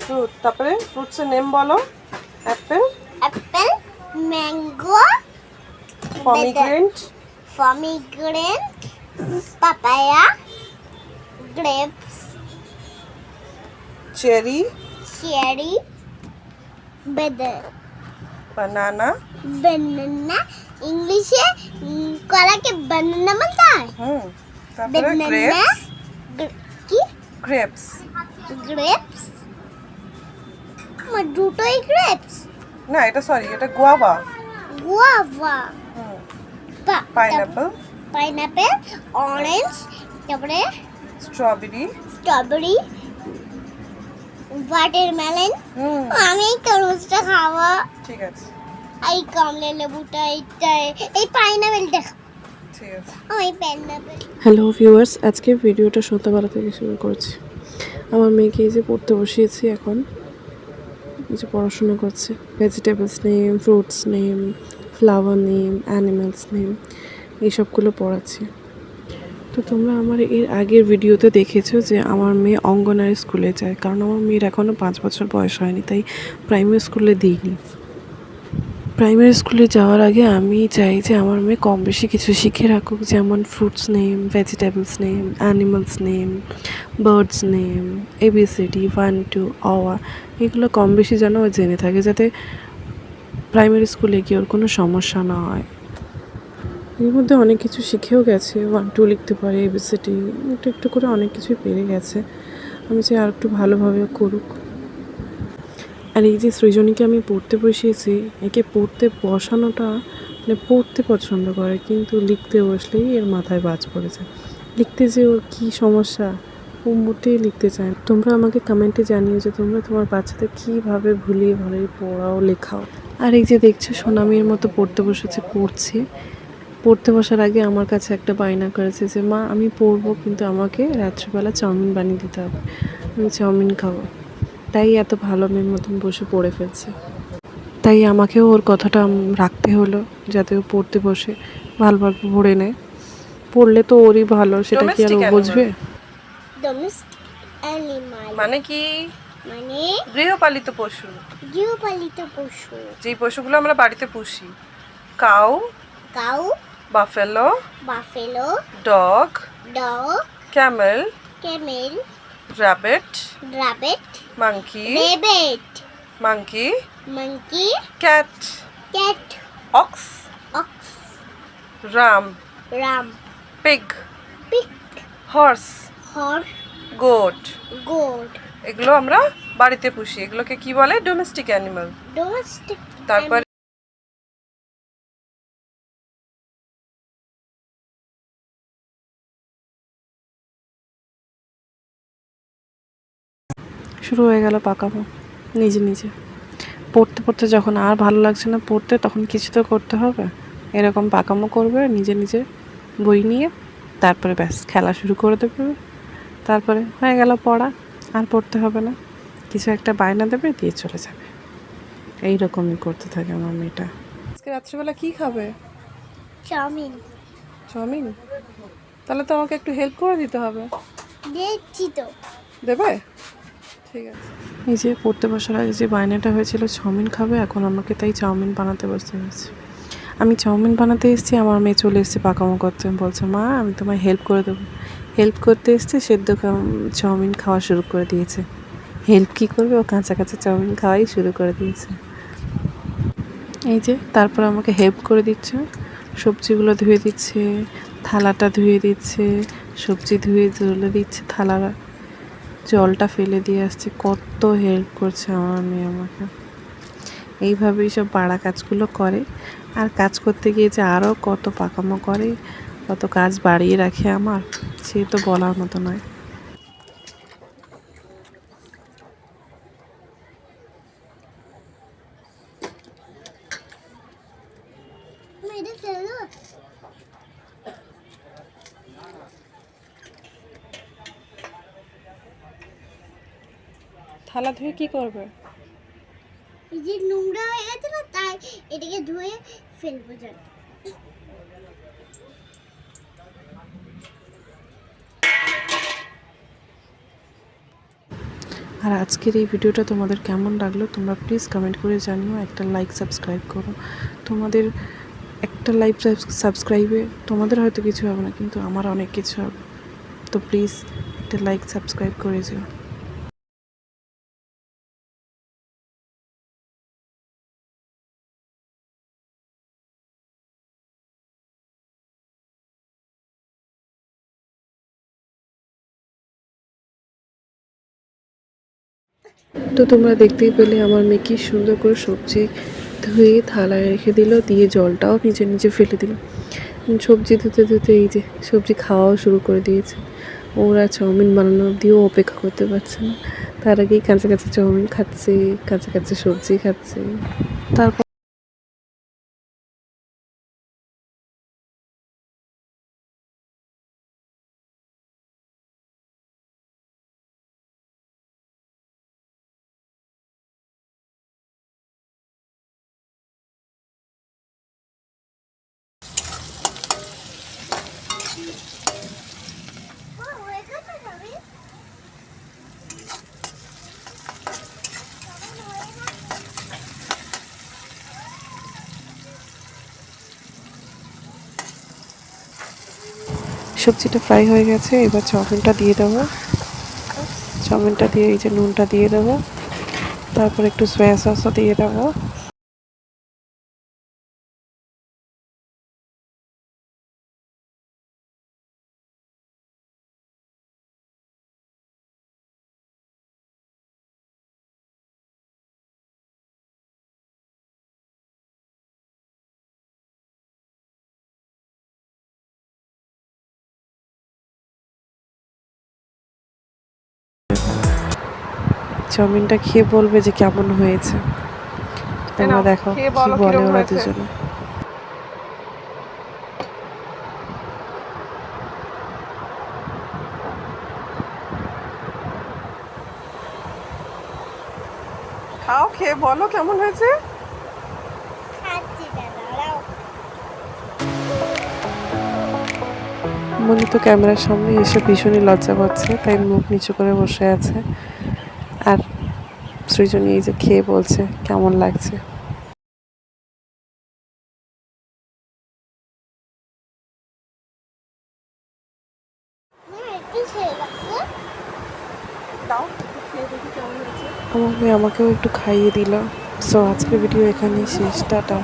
Fruit, তারপরে ফ্রুটসের name বলো। Apple, Apple, mango, pomegranate, pomegranate, papaya, grapes, cherry, cherry, বানানা। banana। इंग्लिशে কলাকে banana বলতে হয়। তারপরে banana, কি গ্রেপস। grapes, দুটোই grapes। না, এটা সরি, এটা guava. guava, pineapple, pineapple, orange, তারপরে স্ট্রবেরি। Strawberry, watermelon. আমি এই তরমুজটা খাবো। ঠিক আছে, এই কমলা লেবুটা, এই পাইনাপেলটা ঠিক আছে। আমি পাইনাপেল। হ্যালো ভিউয়ার্স, আজকে ভিডিওটা সন্ধ্যাবেলা থেকে শুরু করেছি। আমার মেয়েকে এই যে পড়তে বসিয়েছি, এখন এই যে পড়াশোনা করছে। Vegetables name, fruits name, flower name, animals name, এইসবগুলো পড়াচ্ছি। তো তোমরা আমার এর আগের ভিডিওতে দেখেছো যে আমার মেয়ে অঙ্গনারী স্কুলে যায়, কারণ আমার মেয়ের এখনও 5 বছর বয়স হয়নি, তাই প্রাইমারি স্কুলে দিইনি। প্রাইমারি স্কুলে যাওয়ার আগে আমি চাই যে আমার মেয়ে কম বেশি কিছু শিখে রাখুক, যেমন fruits name, vegetables name, animals name, birds name, ABCD 1 2 অওয়া, এগুলো কম বেশি যেন ও জেনে থাকে, যাতে প্রাইমারি স্কুলে গিয়ে ওর কোনো সমস্যা না হয়। এর মধ্যে অনেক কিছু শিখেও গেছে, 1 2 লিখতে পারে, ABCD একটু একটু করে অনেক কিছুই পেরে গেছে। আমি চাই আর একটু ভালোভাবে করুক। আর এই যে সৃজনীকে আমি পড়তে বসিয়েছি, একে পড়তে বসানোটা মানে পড়তে পছন্দ করে, কিন্তু লিখতে বসলেই এর মাথায় বাজ পড়ে যায়। লিখতে যে ওর কী সমস্যা, ও মোটেই লিখতে চায় না। তোমরা আমাকে কমেন্টে জানিও যে তোমরা তোমার বাচ্চাদের কীভাবে ভুলিয়ে ভালিয়ে পড়াও, লেখাও। আর এই যে দেখছো সোনামির মতো পড়তে বসেছে, পড়ছে। পড়তে বসার আগে আমার কাছে একটা বায়না করেছে যে মা আমি পড়বো, কিন্তু আমাকে রাত্রিবেলা চাউমিন বানিয়ে দিতে হবে, আমি চাউমিন খাবো। তাই এত ভালো মেয়ের মতন বসে পড়ে ফেলছে। তাই আমাকেও ওর কথাটা রাখতে হলো, যাতে ও পড়তে বসে ভালোভাবে পড়ে নেয়। পড়লে তো ওরই ভালো, সেটা কি আর ও বুঝবে? ডোমেস্টিক অ্যানিমাল মানে কি? মানে গৃহপালিত পশু, গৃহপালিত পশু। যেই পশুগুলো আমরা বাড়িতে পুষি। Cow, cow, buffalo, buffalo, dog, dog, Camel, Camel, rabbit, rabbit, monkey, rabbit, monkey, monkey, cat, cat, ox, ox, ram, ram, pig, pig, horse, horse, goat। goat। এগুলো আমরা বাড়িতে পুষি, এগুলোকে কি বলে? Domestic animal. ডোমেস্টিক। তারপর শুরু হয়ে গেল পাকামো নিজে নিজে। পড়তে পড়তে যখন আর ভালো লাগছে না পড়তে, তখন কিছু তো করতে হবে, এরকম পাকামো করবে নিজে নিজে বই নিয়ে, তারপরে ব্যাস খেলা শুরু করে দেবে। তারপরে হয়ে গেল পড়া, আর পড়তে হবে না, কিছু একটা বায়না দেবে, দিয়ে চলে যাবে। এইরকমই করতে থাকে আমার মেয়েটা। আজকে রাত্রিবেলা কি খাবে? চাউমিন। চাউমিন? তাহলে তো আমাকে একটু হেল্প করে দিতে হবে। দেখছি তো। দেবে? ঠিক আছে। এই যে পড়তে বসার আগে যে বায়নাটা হয়েছিল চাউমিন খাবে, এখন আমাকে তাই চাউমিন বানাতে বসতে হয়েছে। আমি চাউমিন বানাতে এসেছি, আমার মেয়ে চলে এসেছে পাকামো করতে, বলছে মা আমি তোমায় হেল্প করে দেবো। হেল্প করতে এসছে, সেদ্ধ চাউমিন খাওয়া শুরু করে দিয়েছে। হেল্প কী করবে, ও কাঁচা কাঁচা চাউমিন খাওয়াই শুরু করে দিয়েছে। এই যে তারপর আমাকে হেল্প করে দিচ্ছে, সবজিগুলো ধুয়ে দিচ্ছে, থালাটা ধুয়ে দিচ্ছে, সবজি ধুয়ে তুলে দিচ্ছে, থালাটা জলটা ফেলে দিয়ে আসছে। কত হেল্প করছে আমার মেয়ে আমাকে। এইভাবেই সব পাড়া কাজগুলো করে। আর কাজ করতে গিয়ে যে আরও কত পাকামো করে, কত কাজ বাড়িয়ে রাখে আমার, সে তো বলার মতো নয়। মেরে ফেলো। থালা ধুয়ে কি করবে? এই যে নোংরা হয়ে গেছে না, তাই এটাকে ধুয়ে ফেলবো জল। আর আজকের এই ভিডিওটা তোমাদের কেমন লাগলো তোমরা প্লিজ কমেন্ট করে জানিও, একটা লাইক সাবস্ক্রাইব করো। তোমাদের একটা লাইক সাবস্ক্রাইবে তোমাদের হয়তো কিছু হবে না, কিন্তু আমার অনেক কিছু হবে। তো প্লিজ একটা লাইক সাবস্ক্রাইব করে যেও। তো তোমরা দেখতেই পেলে আমার মেয়ে কি সুন্দর করে সবজি ধুয়ে থালায় রেখে দিল, দিয়ে জলটাও নিজে নিজে ফেলে দিল। সবজি ধুতে ধুতে এই যে সবজি খাওয়াও শুরু করে দিয়েছে। ওরা চাউমিন বানানো অবধিও অপেক্ষা করতে পারছে না, তার আগেই কাঁচা কাঁচা চাউমিন খাচ্ছে, কাঁচা কাঁচা সবজি খাচ্ছে। তারপর হয়ে গেছে সবই? সবজিটা ফ্রাই হয়ে গেছে, এবার চাউমিনটা দিয়ে দেবো। চাউমিনটা দিয়ে এই যে নুনটা দিয়ে দেবো, তারপর একটু সয়া সসও দিয়ে দেবো। চাউমিনটা খেয়ে বলবে যে কেমন হয়েছে। তোমরা দেখো খেয়ে কি বলো বলে কিরকম ওরা হয়েছে। দুজনে। খাও, খেয়ে বলো কেমন হয়েছে। খাচ্ছি না, দাঁড়াও। মনে তো ক্যামেরার সামনে এসে ভীষণই লজ্জা পাচ্ছে, তাই মুখ নিচু করে বসে আছে। আর সৃজনী এই যে খেয়ে বলছে কেমন লাগছে। একটু খেয়ে লাগছে। দাও খেয়ে দেখি কেমন হয়েছে। আমার মেয়ে আমাকেও একটু খাইয়ে দিল। সো আজকের ভিডিও এখানেই শেষ, টাটা।